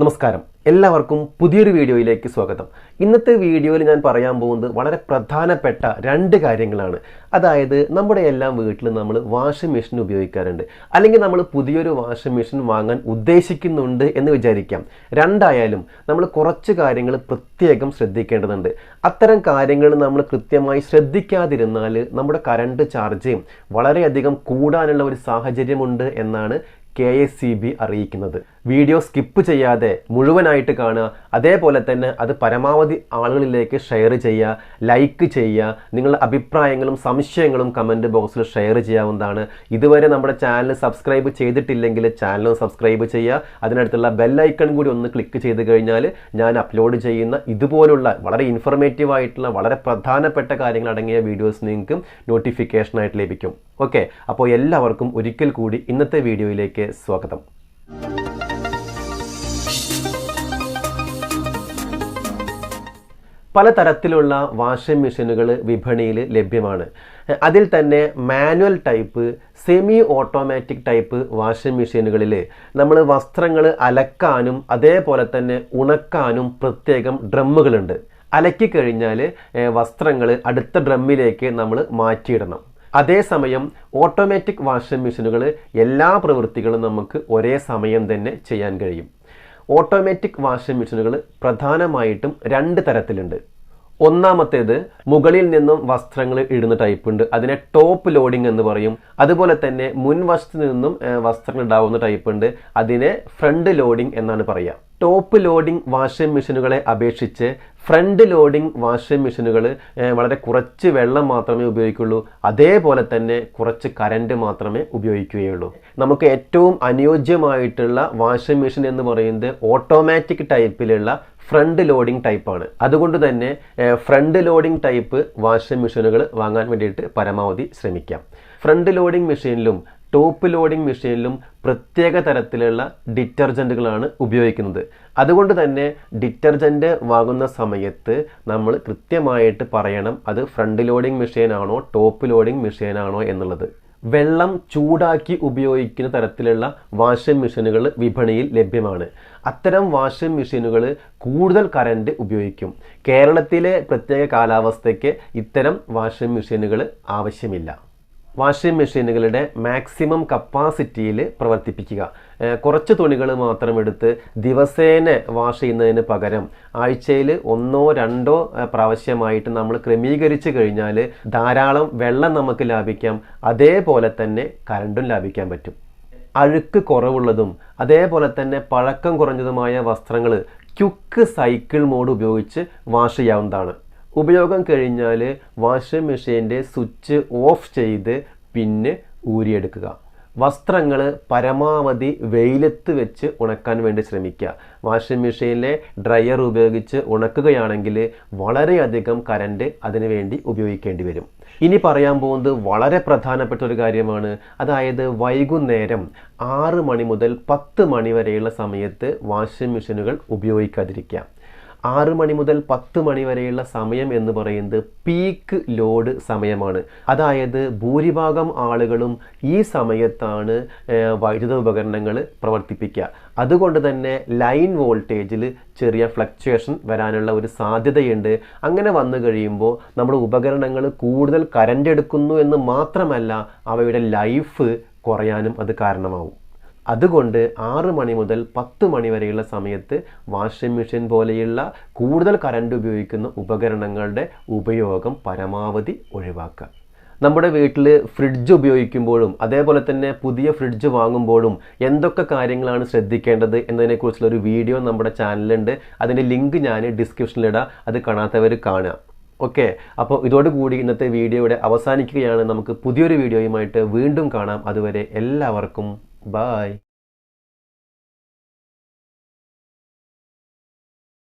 നമസ്കാരം, എല്ലാവർക്കും പുതിയൊരു വീഡിയോയിലേക്ക് സ്വാഗതം. ഇന്നത്തെ വീഡിയോയിൽ ഞാൻ പറയാൻ പോകുന്നത് വളരെ പ്രധാനപ്പെട്ട രണ്ട് കാര്യങ്ങളാണ്. അതായത് നമ്മുടെ എല്ലാം വീട്ടിൽ നമ്മൾ വാഷിംഗ് മെഷീൻ ഉപയോഗിക്കാറുണ്ട്, അല്ലെങ്കിൽ നമ്മൾ പുതിയൊരു വാഷിംഗ് മെഷീൻ വാങ്ങാൻ ഉദ്ദേശിക്കുന്നുണ്ട് എന്ന് വിചാരിക്കാം. രണ്ടായാലും നമ്മൾ കുറച്ച് കാര്യങ്ങൾ പ്രത്യേകം ശ്രദ്ധിക്കേണ്ടതുണ്ട്. അത്തരം കാര്യങ്ങൾ നമ്മൾ കൃത്യമായി ശ്രദ്ധിക്കാതിരുന്നാൽ നമ്മുടെ കറണ്ട് ചാർജ് വളരെയധികം കൂടാനുള്ള ഒരു സാഹചര്യമുണ്ട് എന്നാണ് KSEB അറിയിക്കുന്നത്. വീഡിയോ സ്കിപ്പ് ചെയ്യാതെ മുഴുവനായിട്ട് കാണുക. അതേപോലെ തന്നെ അത് പരമാവധി ആളുകളിലേക്ക് ഷെയർ ചെയ്യുക, ലൈക്ക് ചെയ്യുക. നിങ്ങളുടെ അഭിപ്രായങ്ങളും സംശയങ്ങളും കമൻറ്റ് ബോക്സിൽ ഷെയർ ചെയ്യാവുന്നതാണ്. ഇതുവരെ നമ്മുടെ ചാനൽ സബ്സ്ക്രൈബ് ചെയ്തിട്ടില്ലെങ്കിൽ ചാനൽ സബ്സ്ക്രൈബ് ചെയ്യുക. അതിനടുത്തുള്ള ബെല്ലൈക്കൺ കൂടി ഒന്ന് ക്ലിക്ക് ചെയ്ത് കഴിഞ്ഞാൽ ഞാൻ അപ്ലോഡ് ചെയ്യുന്ന ഇതുപോലുള്ള വളരെ ഇൻഫർമേറ്റീവ് ആയിട്ടുള്ള വളരെ പ്രധാനപ്പെട്ട കാര്യങ്ങൾ അടങ്ങിയ വീഡിയോസ് നിങ്ങൾക്ക് നോട്ടിഫിക്കേഷനായിട്ട് ലഭിക്കും. ഓക്കെ, അപ്പോൾ എല്ലാവർക്കും ഒരിക്കൽ കൂടി ഇന്നത്തെ വീഡിയോയിലേക്ക് സ്വാഗതം. പലതരത്തിലുള്ള വാഷിംഗ് മെഷീനുകൾ വിപണിയിൽ ലഭ്യമാണ്. അതിൽ തന്നെ manual type, semi automatic type washing മെഷീനുകളിൽ നമ്മൾ വസ്ത്രങ്ങൾ അലക്കാനും അതേപോലെ തന്നെ ഉണക്കാനും പ്രത്യേകം ഡ്രമ്മുകളുണ്ട്. അലക്കി കഴിഞ്ഞാൽ വസ്ത്രങ്ങൾ അടുത്ത ഡ്രമ്മിലേക്ക് നമ്മൾ മാറ്റിയിടണം. അതേസമയം ഓട്ടോമാറ്റിക് വാഷിംഗ് മെഷീനുകൾ എല്ലാ പ്രവൃത്തികളും നമുക്ക് ഒരേ സമയം തന്നെ ചെയ്യാൻ കഴിയും. ഓട്ടോമാറ്റിക് വാഷിംഗ് മെഷീനുകൾ പ്രധാനമായിട്ടും രണ്ട് തരത്തിലുണ്ട്. ഒന്നാമത്തേത് മുകളിൽ നിന്നും വസ്ത്രങ്ങൾ ഇടുന്ന ടൈപ്പ് ഉണ്ട്, അതിനെ ടോപ്പ് ലോഡിംഗ് എന്ന് പറയും. അതുപോലെ തന്നെ മുൻവശത്ത് നിന്നും വസ്ത്രങ്ങൾ ഇടാവുന്ന ടൈപ്പ് ഉണ്ട്, അതിനെ ഫ്രണ്ട് ലോഡിംഗ് എന്നാണ് പറയുക. ടോപ്പ് ലോഡിംഗ് വാഷിംഗ് മെഷീനുകളെ അപേക്ഷിച്ച് ഫ്രണ്ട് ലോഡിംഗ് വാഷിംഗ് മെഷീനുകൾ വളരെ കുറച്ച് വെള്ളം മാത്രമേ ഉപയോഗിക്കുള്ളൂ, അതേപോലെ തന്നെ കുറച്ച് കറണ്ട് മാത്രമേ ഉപയോഗിക്കുകയുള്ളൂ. നമുക്ക് ഏറ്റവും അനുയോജ്യമായിട്ടുള്ള വാഷിംഗ് മെഷീൻ എന്ന് പറയുന്നത് ഓട്ടോമാറ്റിക് ടൈപ്പിലുള്ള ഫ്രണ്ട് ലോഡിംഗ് ടൈപ്പാണ്. അതുകൊണ്ട് തന്നെ ഫ്രണ്ട് ലോഡിംഗ് ടൈപ്പ് വാഷിംഗ് മെഷീനുകൾ വാങ്ങാൻ വേണ്ടിയിട്ട് പരമാവധി ശ്രമിക്കാം. ഫ്രണ്ട് ലോഡിംഗ് മെഷീനിലും ടോപ്പ് ലോഡിംഗ് മെഷീനിലും പ്രത്യേക തരത്തിലുള്ള ഡിറ്റർജൻറ്റുകളാണ് ഉപയോഗിക്കുന്നത്. അതുകൊണ്ട് തന്നെ ഡിറ്റർജൻറ്റ് വാങ്ങുന്ന സമയത്ത് നമ്മൾ കൃത്യമായിട്ട് പറയണം അത് ഫ്രണ്ട് ലോഡിംഗ് മെഷീനാണോ ടോപ്പ് ലോഡിംഗ് മെഷീനാണോ എന്നുള്ളത്. വെള്ളം ചൂടാക്കി ഉപയോഗിക്കുന്ന തരത്തിലുള്ള വാഷിംഗ് മെഷീനുകൾ വിപണിയിൽ ലഭ്യമാണ്. അത്തരം വാഷിംഗ് മെഷീനുകൾ കൂടുതൽ കറണ്ട് ഉപയോഗിക്കും. കേരളത്തിലെ പ്രത്യേക കാലാവസ്ഥയ്ക്ക് ഇത്തരം വാഷിംഗ് മെഷീനുകൾ ആവശ്യമില്ല. വാഷിംഗ് മെഷീനുകളുടെ മാക്സിമം കപ്പാസിറ്റിയിൽ പ്രവർത്തിപ്പിക്കുക. കുറച്ച് തുണികൾ മാത്രം എടുത്ത് ദിവസേന വാഷ് ചെയ്യുന്നതിന് പകരം ആഴ്ചയിൽ 1-2 പ്രാവശ്യമായിട്ട് നമ്മൾ ക്രമീകരിച്ച് കഴിഞ്ഞാൽ ധാരാളം വെള്ളം നമുക്ക് ലാഭിക്കാം, അതേപോലെ തന്നെ കറണ്ടും ലാഭിക്കാൻ പറ്റും. അഴുക്ക് കുറവുള്ളതും അതേപോലെ തന്നെ പഴക്കം കുറഞ്ഞതുമായ വസ്ത്രങ്ങൾ ക്വിക്ക് സൈക്കിൾ മോഡ് ഉപയോഗിച്ച് വാഷ് ചെയ്യാവുന്നതാണ്. ഉപയോഗം കഴിഞ്ഞാൽ വാഷിംഗ് മെഷീൻ്റെ സ്വിച്ച് ഓഫ് ചെയ്ത് പിന്നെ ഊരിയെടുക്കുക. വസ്ത്രങ്ങൾ പരമാവധി വെയിലത്ത് വെച്ച് ഉണക്കാൻ വേണ്ടി ശ്രമിക്കുക. വാഷിംഗ് മെഷീനിലെ ഡ്രയർ ഉപയോഗിച്ച് ഉണക്കുകയാണെങ്കിൽ വളരെയധികം കറണ്ട് അതിനു വേണ്ടി ഉപയോഗിക്കേണ്ടി വരും. ഇനി പറയാൻ പോകുന്നത് വളരെ പ്രധാനപ്പെട്ട ഒരു കാര്യമാണ്. അതായത് വൈകുന്നേരം 6 മണി മുതൽ 10 മണി വരെയുള്ള സമയത്ത് വാഷിംഗ് മെഷീനുകൾ ഉപയോഗിക്കാതിരിക്കുക. 6 മണി മുതൽ 10 മണി വരെയുള്ള സമയം എന്ന് പറയുന്നത് പീക്ക് ലോഡ് സമയമാണ്. അതായത് ഭൂരിഭാഗം ആളുകളും ഈ സമയത്താണ് വൈദ്യുത ഉപകരണങ്ങൾ പ്രവർത്തിപ്പിക്കുക. അതുകൊണ്ട് തന്നെ ലൈൻ വോൾട്ടേജിൽ ചെറിയ ഫ്ലക്ച്വേഷൻ വരാനുള്ള ഒരു സാധ്യതയുണ്ട്. അങ്ങനെ വന്നു കഴിയുമ്പോൾ നമ്മുടെ ഉപകരണങ്ങൾ കൂടുതൽ കറണ്ട് എടുക്കുന്നു എന്ന് മാത്രമല്ല, അവയുടെ ലൈഫ് കുറയാനും അത് കാരണമാവും. അതുകൊണ്ട് 6 മണി മുതൽ 10 മണി വരെയുള്ള സമയത്ത് വാഷിംഗ് മെഷീൻ പോലെയുള്ള കൂടുതൽ കറണ്ട് ഉപയോഗിക്കുന്ന ഉപകരണങ്ങളുടെ ഉപയോഗം പരമാവധി ഒഴിവാക്കുക. നമ്മുടെ വീട്ടിൽ ഫ്രിഡ്ജ് ഉപയോഗിക്കുമ്പോഴും അതേപോലെ തന്നെ പുതിയ ഫ്രിഡ്ജ് വാങ്ങുമ്പോഴും എന്തൊക്കെ കാര്യങ്ങളാണ് ശ്രദ്ധിക്കേണ്ടത് എന്നതിനെക്കുറിച്ചുള്ള ഒരു വീഡിയോ നമ്മുടെ ചാനലിലുണ്ട്. അതിൻ്റെ ലിങ്ക് ഞാൻ ഡിസ്ക്രിപ്ഷനിലിടാം, അത് കാണാത്തവർ കാണുക. ഓക്കെ, അപ്പോൾ ഇതോടുകൂടി ഇന്നത്തെ വീഡിയോയുടെ അവസാനിക്കുകയാണ്. നമുക്ക് പുതിയൊരു വീഡിയോയുമായിട്ട് വീണ്ടും കാണാം. അതുവരെ എല്ലാവർക്കും ബൈ.